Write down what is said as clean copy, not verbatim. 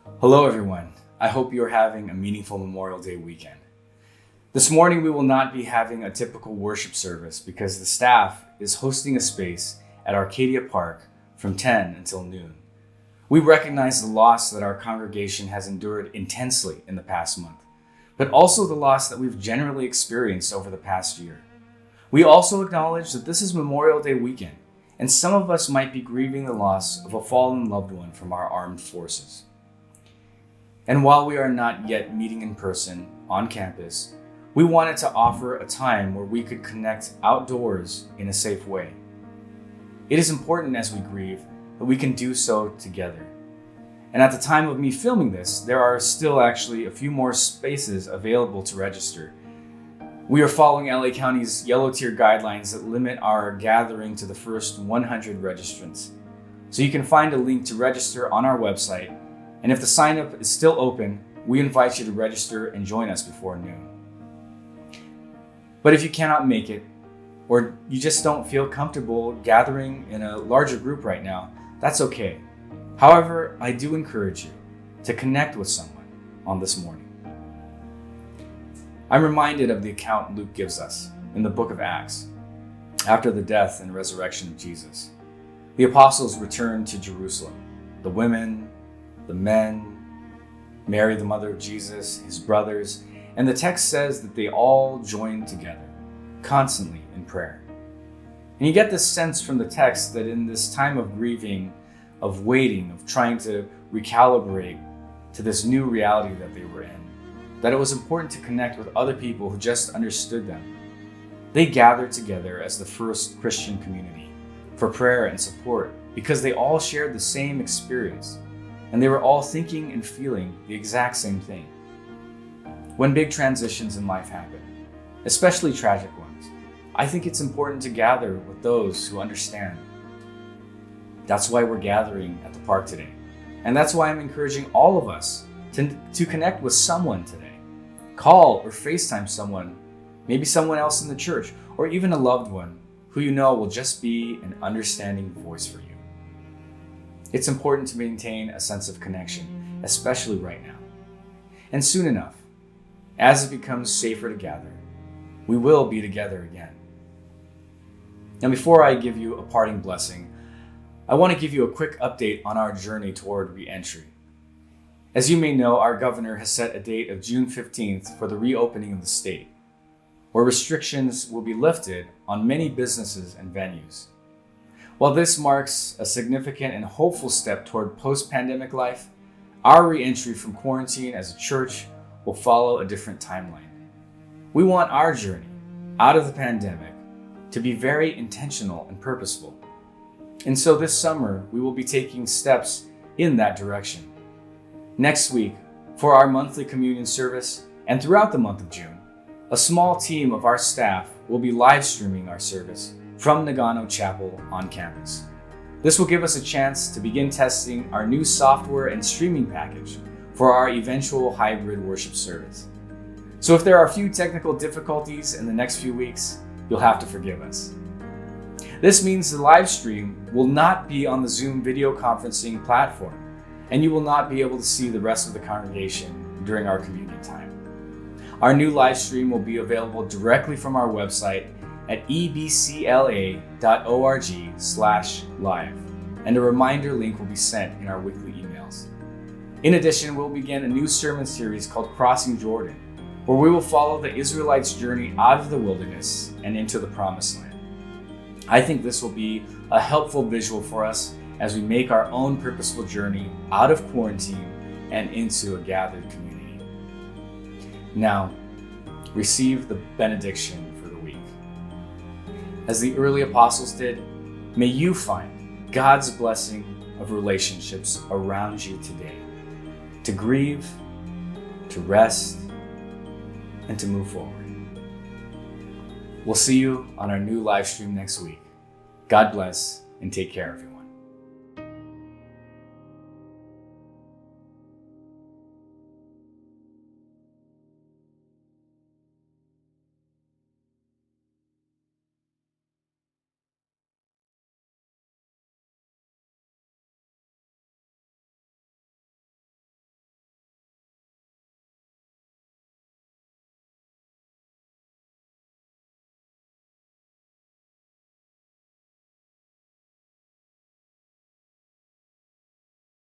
Hello everyone. I hope you are having a meaningful Memorial Day weekend. This morning we will not be having a typical worship service because the staff is hosting a space at Arcadia Park from 10 until noon. We recognize the loss that our congregation has endured intensely in the past month, but also the loss that we've generally experienced over the past year. We also acknowledge that this is Memorial Day weekend, and some of us might be grieving the loss of a fallen loved one from our armed forces. And while we are not yet meeting in person on campus, we wanted to offer a time where we could connect outdoors in a safe way. It is important as we grieve that we can do so together. And at the time of me filming this, there are still actually a few more spaces available to register. We are following LA County's yellow tier guidelines that limit our gathering to the first 100 registrants. So you can find a link to register on our website, and if the sign up is still open, we invite you to register and join us before noon. But if you cannot make it, or you just don't feel comfortable gathering in a larger group right now, that's okay. However, I do encourage you to connect with someone on this morning. I'm reminded of the account Luke gives us in the book of Acts. After the death and resurrection of Jesus, the apostles returned to Jerusalem. The women, the men, Mary, the mother of Jesus, his brothers, and the text says that they all joined together, constantly in prayer. And you get this sense from the text that in this time of grieving, of waiting, of trying to recalibrate to this new reality that they were in, that it was important to connect with other people who just understood them. They gathered together as the first Christian community for prayer and support because they all shared the same experience, and they were all thinking and feeling the exact same thing. When big transitions in life happen, especially tragic ones, I think it's important to gather with those who understand. That's why we're gathering at the park today. And that's why I'm encouraging all of us to connect with someone today. Call or FaceTime someone, maybe someone else in the church, or even a loved one who you know will just be an understanding voice for you. It's important to maintain a sense of connection, especially right now. And soon enough, as it becomes safer to gather, we will be together again. Now, before I give you a parting blessing, I want to give you a quick update on our journey toward re-entry. As you may know, our governor has set a date of June 15th for the reopening of the state, where restrictions will be lifted on many businesses and venues. While this marks a significant and hopeful step toward post-pandemic life, our re-entry from quarantine as a church will follow a different timeline. We want our journey out of the pandemic to be very intentional and purposeful. And so this summer, we will be taking steps in that direction. Next week, for our monthly communion service and throughout the month of June, a small team of our staff will be live streaming our service from Nagano Chapel on campus. This will give us a chance to begin testing our new software and streaming package for our eventual hybrid worship service. So if there are a few technical difficulties in the next few weeks, you'll have to forgive us. This means the live stream will not be on the Zoom video conferencing platform, and you will not be able to see the rest of the congregation during our communion time. Our new live stream will be available directly from our website at ebcla.org/live, and a reminder link will be sent in our weekly emails. In addition, we'll begin a new sermon series called Crossing Jordan, where we will follow the Israelites' journey out of the wilderness and into the Promised Land. I think this will be a helpful visual for us as we make our own purposeful journey out of quarantine and into a gathered community. Now, receive the benediction for the week. As the early apostles did, may you find God's blessing of relationships around you today, to grieve, to rest, and to move forward. We'll see you on our new live stream next week. God bless and take care of you.